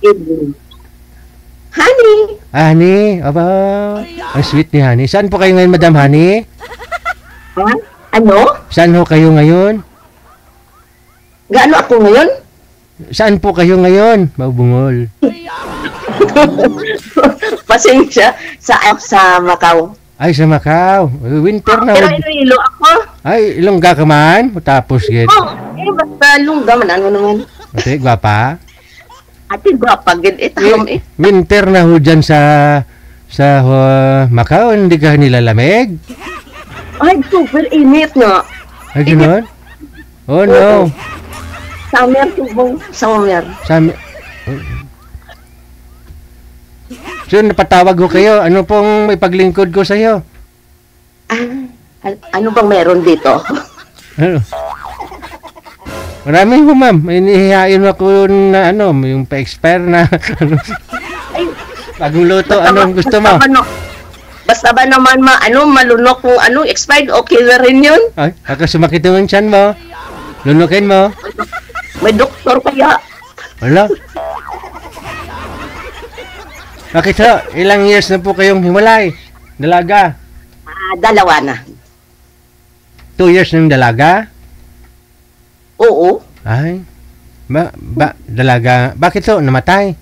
evening. Honey! Honey, aba, ang sweet ni Honey. Saan po kayo ngayon, Madam Honey? Ha? Ano? Saan ho kayo ngayon? Gaano ako ngayon? Saan po kayo ngayon? Mabungol. Pasensya sa Macau. Ay, sa Macau. Winter na. Pero Iloilo ako. Ay, Ilongga ka man. Tapos, get. Basta lungga man. Ano naman? Ate, gwapa. Ate, gwapa. Itahom Winter na ho dyan sa Macau. Hindi ka nilalamig? Ay, super init nga. Ay, gano'n? Oh, no. Summer, tubong. Summer. So, napatawag ko kayo. Ano pong may paglingkod ko sa'yo? Ano bang meron dito? Ano? Marami ho, ma'am. Inihihain ako na yung pa-expire na bagong luto. Anong gusto mo? Basta ba naman malunok kung expired, okay na rin yun? Ay, sumakit yung tiyan mo. Lunukin mo. May doktor kaya. Wala. Bakit ho? Ilang years na po kayong hiwalay? Dalaga? 2 na. 2 years ng dalaga? Oo. Ay. Dalaga. Bakit ho? Namatay?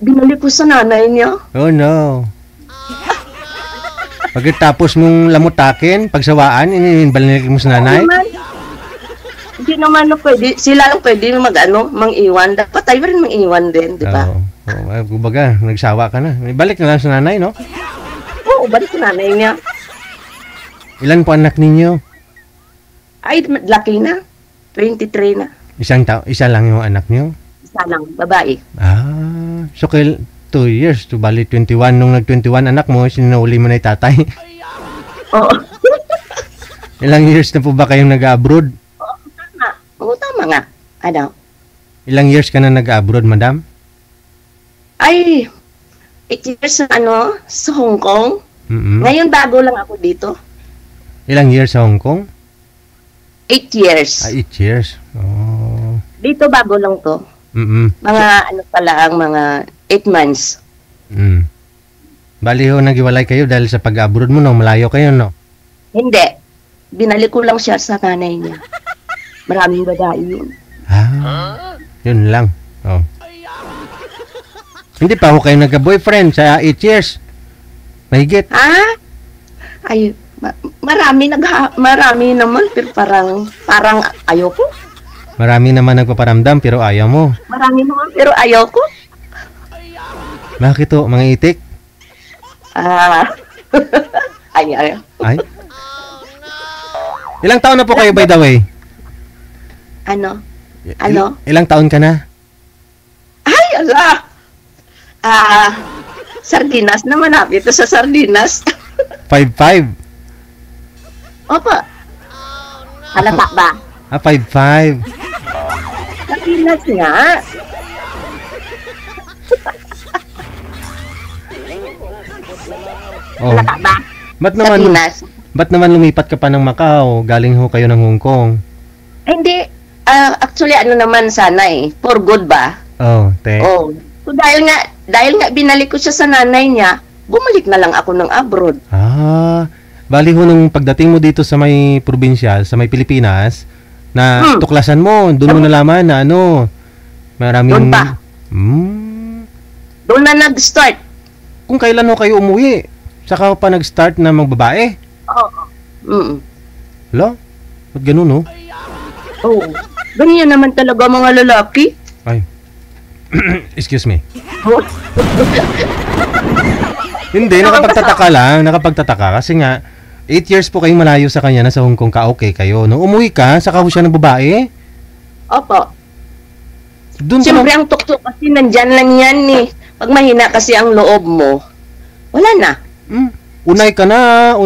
Binalik ko sa nanay niya. Oh no. Pagkatapos mong lamutakin, pagsawaan, ininbalik mo sa nanay? Hindi naman pwede. Sila lang pwede mang-iwan. Dapat tayo rin mang-iwan din, di ba? Kumbaga, nagsawa ka na. Balik na lang sa nanay, no? Oo, balik sa nanay niya. Ilan po anak ninyo? Ay, laki na. 23 na. Isa lang yung anak niyo? Isa lang, babae. So 2 years. So, bali 21. Nung nag-21 anak mo, sinuli mo na yung tatay. Oo. Ilang years na po ba kayong nag-abroad? Oo, tama nga. Ano? Ilang years ka na nag-abroad, madam? Ay, 8 years sa Hong Kong. Ngayon bago lang ako dito. Ilang years sa Hong Kong? 8 years. 8 years. Oh. Dito bago lang to. Mga mga 8 months. Bali ho, naghiwalay kayo dahil sa pag-abroad mo, no? Malayo kayo, no? Hindi. Binalik ko lang siya sa nanay niya. Maraming babae yun. Yun lang. Oh. Hindi pa ho kayo nagka-boyfriend sa 8 years. Mahigit. Ay, marami naman, pero parang ayoko. Marami naman nagpaparamdam, pero ayaw mo. Marami naman, pero ayoko. Bakit ho? Mga itik? Ay. Ilang taon na po kayo, by the way? Ano? Ilang taon ka na? Ay, ala! Sardinas naman ito sa sardinas. 5'5"? Opo. Halata ba? 5'5". Sardinas nga. Halata ba? Ba't naman lumipat ka pa ng Macau? Galing ho kayo ng Hong Kong. Hindi. Actually, naman sana for good ba? So dahil nga binalik ko siya sa nanay niya, bumalik na lang ako ng abroad. Bali ho nung pagdating mo dito sa may probinsya, sa may Pilipinas, na tuklasan mo, doon mo nalaman na maraming... Doon pa. Doon na nag-start. Kung kailan ho kayo umuwi, saka pa nag-start na magbabae? Oo. Hala? Ba't ganun, no? Oo. Ganyan naman talaga mga lalaki. Ay. Excuse me. Hindi, nakapagtataka kasi nga 8 years po kayong malayo sa kanya, nasa Hong Kong ka, okay kayo. Nung umuwi ka, saka ho siya ng babae? Opo. Siyempre ang tuktok kasi nandyan lang yan eh. Pag mahina kasi ang loob mo, wala na. Unay ka na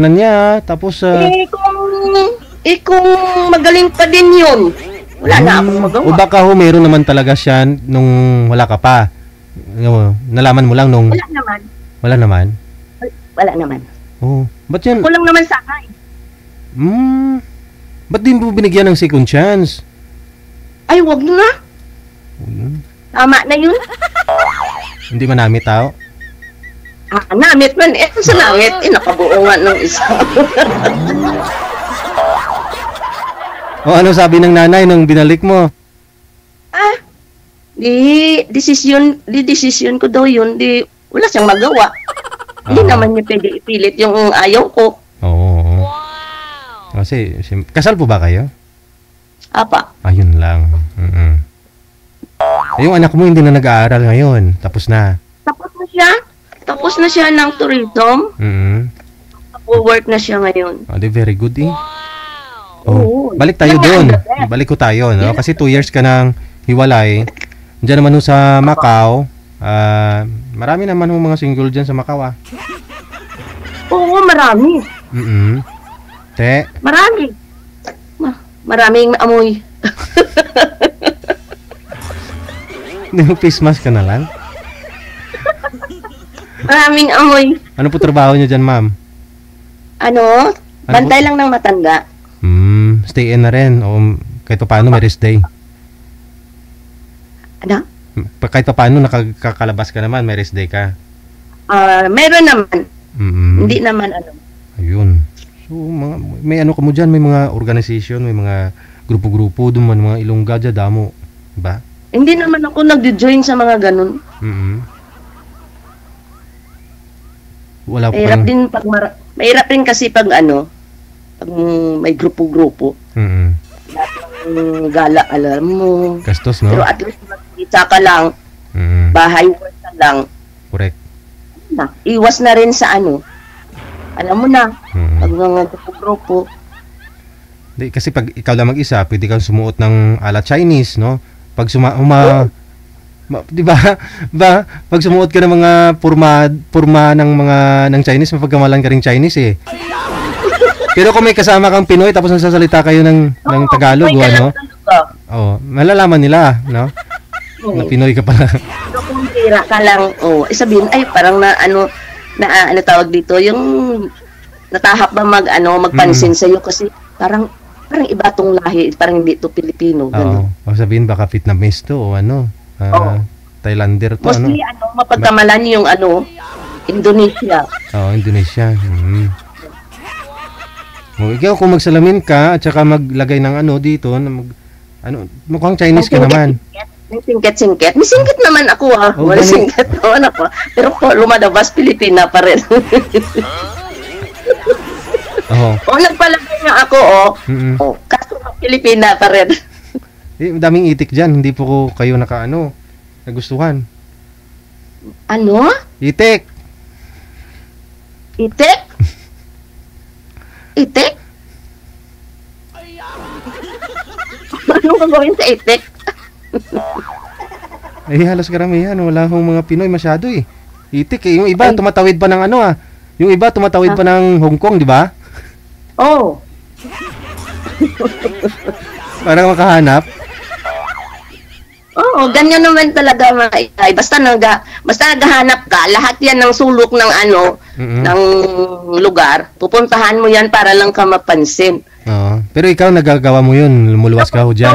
niya, tapos... kung magaling pa din yun, wala na akong magawa. O baka meron naman talaga siya nung wala ka pa. Nalaman mo lang nung... Wala naman. Wala naman? Wala naman. Ba't yan? Kulang naman sana eh. Ba't di mo binigyan ng second chance? Ay, wag na. Tama na yun. Hindi manamit tao? Namit man. Sa namit, nakabuungan ng isa. O ano sabi ng nanay nung binalik mo? Di desisyon ko daw yun. Wala siyang magawa. Hindi naman niya pwede ipilit yung ayaw ko. Oo. Kasi, kasal po ba kayo? Apa. Ayun lang. Yung anak mo hindi na nag-aaral ngayon. Tapos na. Tapos na siya ng tourism. Work na siya ngayon. Very good eh. Balik tayo doon. Balik ko tayo, no? Kasi 2 years ka nang hiwalay. Diyan naman sa Macau. Marami naman mga single dyan sa Macau, ah. Oo, marami. Te? Marami. Maraming amoy. Hindi mo face mask ka na lang? Maraming amoy. Ano po trabaho niyo dyan, ma'am? Bantay lang ng matanda. Stay in na rin. O kahit pa paano may rest day. Ano? Kahit pa paano nakakalabas ka naman, may rest day ka. Meron naman. Hindi naman Ayun. So, may ano ka mo dyan, may mga organization, may mga grupo-grupo, duman mga Ilongga dyan, damo. Diba? Hindi naman ako nag-join sa mga ganun. Wala pa mahirap din mahirap din kasi pag pag may grupo-grupo. Gala, alam mo. Gastos, no? Pero at least magkita ka lang. Bahay work ka lang. Correct. Iwas na rin sa alam mo na, pag mga grupo. Kasi pag ikaw lang mag-isa, pwede kang sumuot ng ala Chinese, no? Pag di ba? Pag sumuot ka ng mga purma ng Chinese, mapagkamalan ka ring Chinese eh. Pero kung may kasama kang Pinoy tapos nagsasalita kayo ng Tagalog, malalaman nila, no? Na Pinoy ka pala. Pero kung tira ka lang, sabihin ay parang tawag dito, yung natahap ba magpansin sa'yo kasi parang iba tong lahi, parang hindi to Pilipino. O sabihin baka Vietnamese to o Thailander to. Mostly mapagkamalan yung Indonesia. Indonesia. Ikaw kung magsalamin ka at saka maglagay ng dito, mukhang Chinese ka naman. May singket. May singket naman ako wala singket naman ako. Pero po, lumalabas Pilipina pa rin. Nagpalagay nga ako, kaso Pilipina pa rin. Daming itik dyan, hindi po kayo nagustuhan. Itik? Itik? Itik? Anong gagawin sa itik? Halos karamihan, wala akong mga Pinoy masyado eh. Itik eh, yung iba tumatawid pa ng yung iba tumatawid pa ng Hong Kong, di ba? Parang makahanap. Ganyan naman talaga mga itay. Basta naghahanap ka, lahat yan ng sulok ng ng lugar. Pupuntahan mo yan para lang ka mapansin. Pero ikaw nagagawa mo yun, lumuluwas ka ho dyan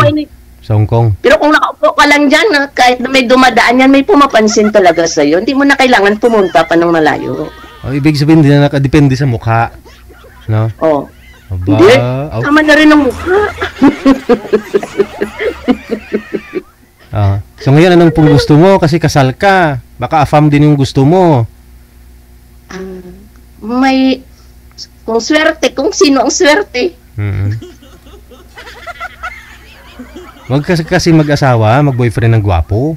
sa Hong Kong. Pero kung nakaupo ka lang dyan, kahit na may dumadaan yan, may pumapansin talaga sa'yo. Hindi mo na kailangan pumunta pa ng malayo. Ibig sabihin, hindi na nakadepende sa mukha. No? Hindi. Tama na rin ang mukha. So ngayon, anong pong gusto mo? Kasi kasal ka. Baka afam din yung gusto mo. Kung swerte, kung sino ang swerte. Huwag kasi mag-asawa, mag-boyfriend ng gwapo.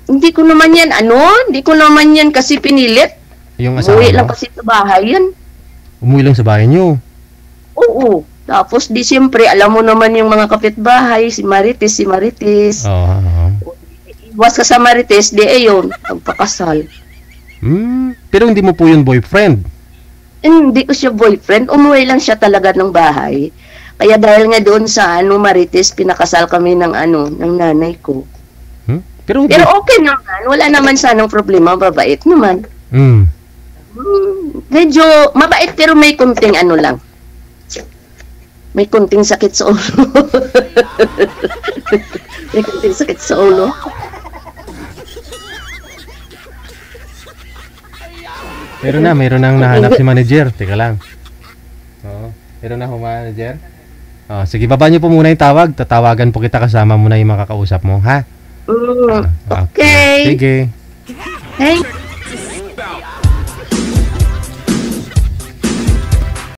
Hindi ko naman yan kasi pinilit. Yung asawa Umuwi lang kasi sa bahay yan. Umuwi lang sa bahay niyo? Oo. Tapos siyempre, alam mo naman yung mga kapitbahay, si Marites. Iwas ka sa Marites, yun, magpakasal. Pero hindi mo po yun boyfriend? Hindi ko siya boyfriend, umuwi lang siya talaga ng bahay. Kaya dahil nga doon sa Marites, pinakasal kami ng nanay ko. Pero okay naman, wala naman sanang problema, mabait naman. Medyo mabait pero may kunting lang. May kunting sakit sa ulo. May kunting sakit sa ulo. Mayroon nang nahanap si manager. Teka lang. Oo. Mayroon na manager. Oh, sige, baba niyo po muna yung tawag. Tatawagan po kita, kasama mo na yung makakausap mo, ha? Okay. Sige. Hey.